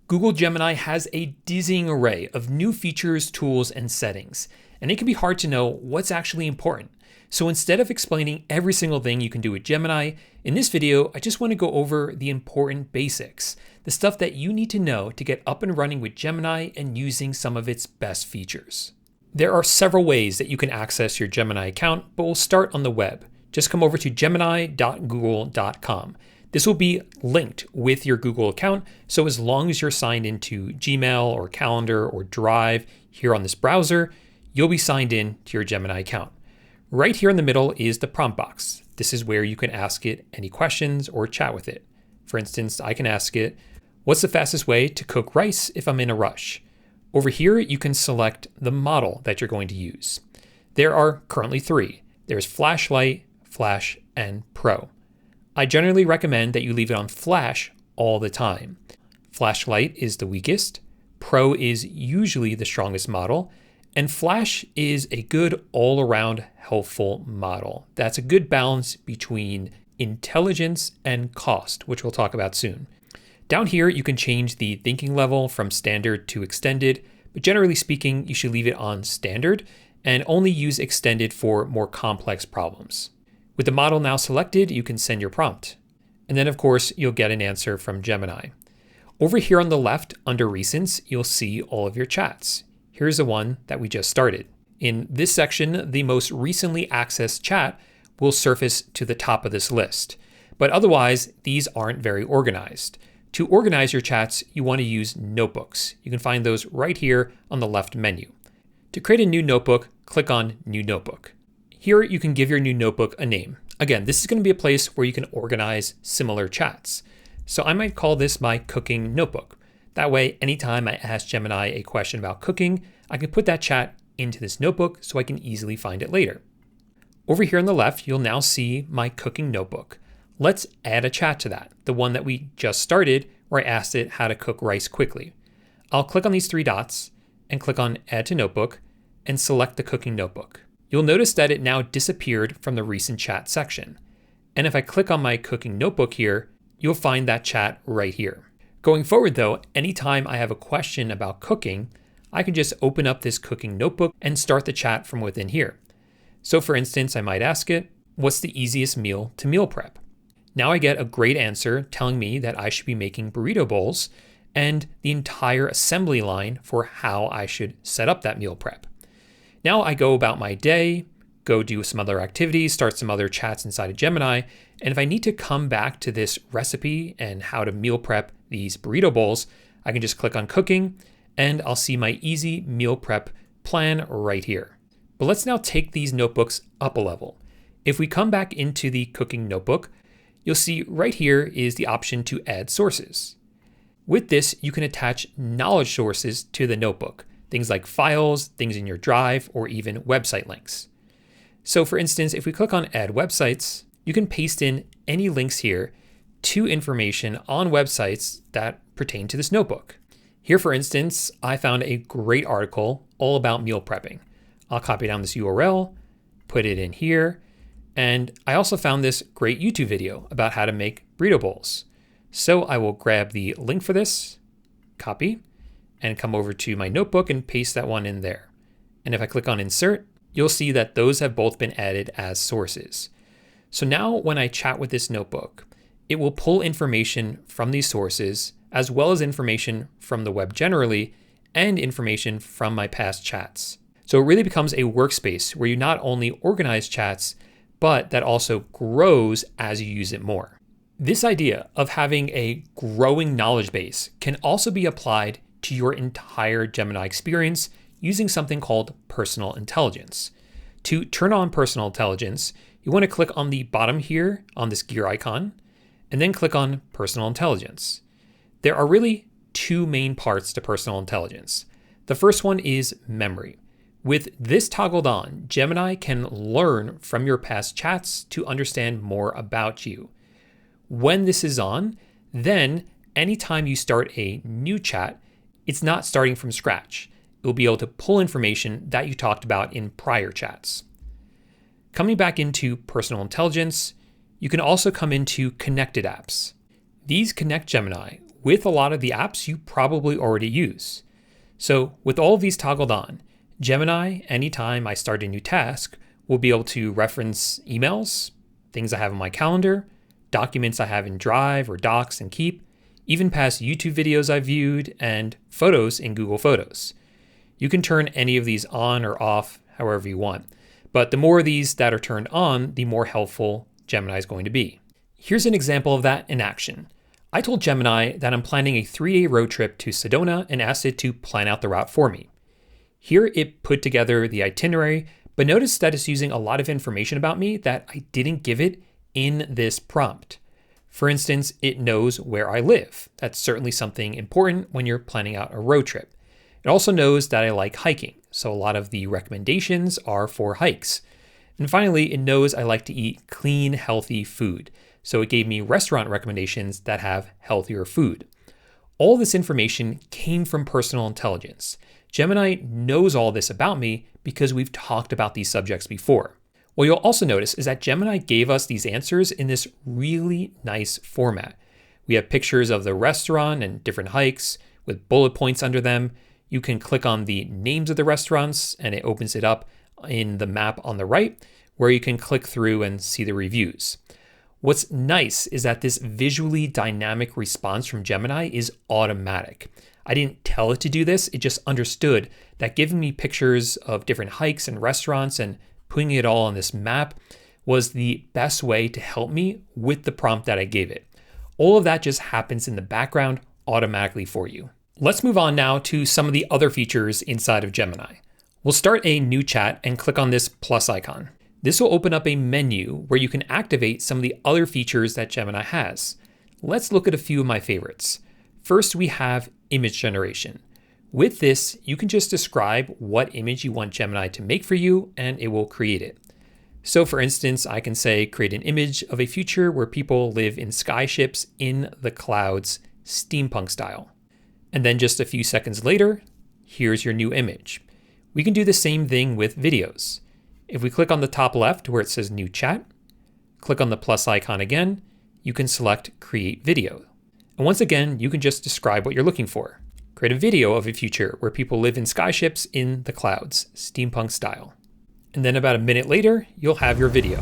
Google Gemini has a dizzying array of new features, tools, and settings, and it can be hard to know what's actually important. So instead of explaining every single thing you can do with Gemini, in this video, I just want to go over the important basics, the stuff that you need to know to get up and running with Gemini and using some of its best features. There are several ways that you can access your Gemini account, but we'll start on the web. Just come over to gemini.google.com. This will be linked with your Google account, so as long as you're signed into Gmail or Calendar or Drive here on this browser, you'll be signed in to your Gemini account. Right here in the middle is the prompt box. This is where you can ask it any questions or chat with it. For instance, I can ask it, what's the fastest way to cook rice if I'm in a rush? Over here, you can select the model that you're going to use. There are currently 3. There's Flashlight, Flash, and Pro. I generally recommend that you leave it on Flash all the time. Flashlight is the weakest, Pro is usually the strongest model, and Flash is a good all-around helpful model. That's a good balance between intelligence and cost, which we'll talk about soon. Down here, you can change the thinking level from standard to extended, but generally speaking, you should leave it on standard and only use extended for more complex problems. With the model now selected, you can send your prompt. And then of course, you'll get an answer from Gemini. Over here on the left, under Recents, you'll see all of your chats. Here's the one that we just started. In this section, the most recently accessed chat will surface to the top of this list. But otherwise, these aren't very organized. To organize your chats, you want to use notebooks. You can find those right here on the left menu. To create a new notebook, click on New Notebook. Here, you can give your new notebook a name. Again, this is going to be a place where you can organize similar chats. So I might call this my cooking notebook. That way, anytime I ask Gemini a question about cooking, I can put that chat into this notebook so I can easily find it later. Over here on the left, you'll now see my cooking notebook. Let's add a chat to that, the one that we just started where I asked it how to cook rice quickly. I'll click on these 3 dots and click on Add to Notebook and select the cooking notebook. You'll notice that it now disappeared from the recent chat section. And if I click on my cooking notebook here, you'll find that chat right here. Going forward though, anytime I have a question about cooking, I can just open up this cooking notebook and start the chat from within here. So for instance, I might ask it, what's the easiest meal to meal prep? Now I get a great answer telling me that I should be making burrito bowls and the entire assembly line for how I should set up that meal prep. Now I go about my day, go do some other activities, start some other chats inside of Gemini, and if I need to come back to this recipe and how to meal prep these burrito bowls, I can just click on cooking and I'll see my easy meal prep plan right here. But let's now take these notebooks up a level. If we come back into the cooking notebook, you'll see right here is the option to add sources. With this, you can attach knowledge sources to the notebook. Things like files, things in your drive, or even website links. So for instance, if we click on Add Websites, you can paste in any links here to information on websites that pertain to this notebook. Here, for instance, I found a great article all about meal prepping. I'll copy down this URL, put it in here, and I also found this great YouTube video about how to make burrito bowls. So I will grab the link for this, copy, and come over to my notebook and paste that one in there. And if I click on Insert, you'll see that those have both been added as sources. So now when I chat with this notebook, it will pull information from these sources, as well as information from the web generally, and information from my past chats. So it really becomes a workspace where you not only organize chats, but that also grows as you use it more. This idea of having a growing knowledge base can also be applied to your entire Gemini experience using something called personal intelligence. To turn on personal intelligence, you want to click on the bottom here on this gear icon, and then click on personal intelligence. There are really 2 main parts to personal intelligence. The first one is memory. With this toggled on, Gemini can learn from your past chats to understand more about you. When this is on, then anytime you start a new chat, it's not starting from scratch. It will be able to pull information that you talked about in prior chats. Coming back into personal intelligence, you can also come into connected apps. These connect Gemini with a lot of the apps you probably already use. So with all of these toggled on, Gemini, anytime I start a new task, will be able to reference emails, things I have in my calendar, documents I have in Drive or Docs and Keep, even past YouTube videos I've viewed, and photos in Google Photos. You can turn any of these on or off however you want, but the more of these that are turned on, the more helpful Gemini is going to be. Here's an example of that in action. I told Gemini that I'm planning a 3-day road trip to Sedona and asked it to plan out the route for me. Here it put together the itinerary, but notice that it's using a lot of information about me that I didn't give it in this prompt. For instance, it knows where I live. That's certainly something important when you're planning out a road trip. It also knows that I like hiking, so a lot of the recommendations are for hikes. And finally, it knows I like to eat clean, healthy food, so it gave me restaurant recommendations that have healthier food. All this information came from personal intelligence. Gemini knows all this about me because we've talked about these subjects before. What you'll also notice is that Gemini gave us these answers in this really nice format. We have pictures of the restaurant and different hikes with bullet points under them. You can click on the names of the restaurants and it opens it up in the map on the right, where you can click through and see the reviews. What's nice is that this visually dynamic response from Gemini is automatic. I didn't tell it to do this, it just understood that giving me pictures of different hikes and restaurants and putting it all on this map was the best way to help me with the prompt that I gave it. All of that just happens in the background automatically for you. Let's move on now to some of the other features inside of Gemini. We'll start a new chat and click on this plus icon. This will open up a menu where you can activate some of the other features that Gemini has. Let's look at a few of my favorites. First, we have image generation. With this, you can just describe what image you want Gemini to make for you and it will create it. So for instance, I can say create an image of a future where people live in skyships in the clouds, steampunk style. And then just a few seconds later, here's your new image. We can do the same thing with videos. If we click on the top left where it says new chat, click on the plus icon again, you can select create video. And once again, you can just describe what you're looking for. Create a video of a future where people live in skyships in the clouds, steampunk style. And then about a minute later, you'll have your video.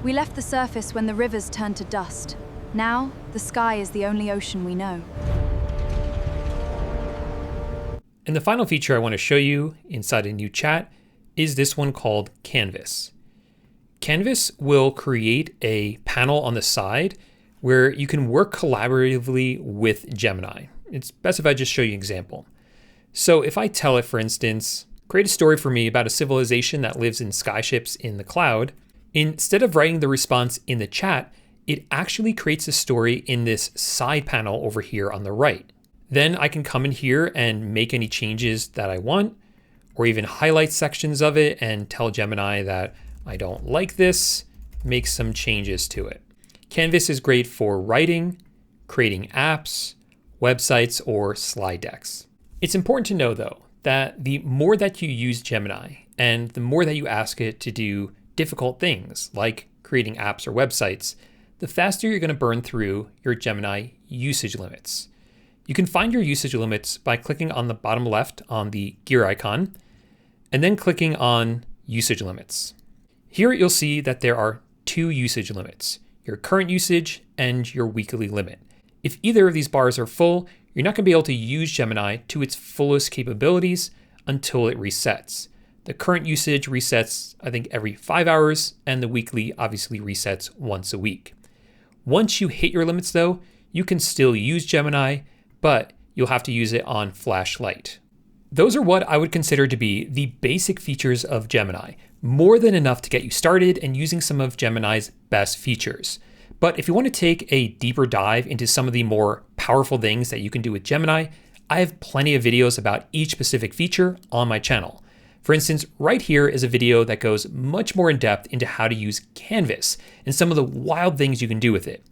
We left the surface when the rivers turned to dust. Now, the sky is the only ocean we know. And the final feature I want to show you inside a new chat is this one called Canvas. Canvas will create a panel on the side where you can work collaboratively with Gemini. It's best if I just show you an example. So if I tell it, for instance, create a story for me about a civilization that lives in skyships in the cloud, instead of writing the response in the chat, it actually creates a story in this side panel over here on the right. Then I can come in here and make any changes that I want, or even highlight sections of it and tell Gemini that I don't like this, make some changes to it. Canvas is great for writing, creating apps, websites, or slide decks. It's important to know though, that the more that you use Gemini and the more that you ask it to do difficult things like creating apps or websites, the faster you're going to burn through your Gemini usage limits. You can find your usage limits by clicking on the bottom left on the gear icon and then clicking on usage limits. Here you'll see that there are 2 usage limits, your current usage and your weekly limit. If either of these bars are full, you're not going to be able to use Gemini to its fullest capabilities until it resets. The current usage resets, I think, every 5 hours, and the weekly obviously resets once a week. Once you hit your limits though, you can still use Gemini, but you'll have to use it on flashlight. Those are what I would consider to be the basic features of Gemini, more than enough to get you started and using some of Gemini's best features. But if you want to take a deeper dive into some of the more powerful things that you can do with Gemini, I have plenty of videos about each specific feature on my channel. For instance, right here is a video that goes much more in depth into how to use Canvas and some of the wild things you can do with it.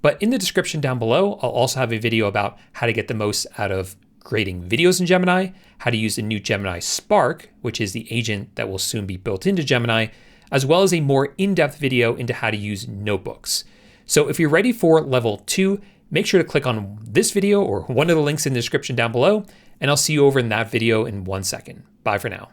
But in the description down below, I'll also have a video about how to get the most out of creating videos in Gemini, how to use the new Gemini Spark, which is the agent that will soon be built into Gemini, as well as a more in-depth video into how to use notebooks. So if you're ready for level 2, make sure to click on this video or one of the links in the description down below, and I'll see you over in that video in 1 second. Bye for now.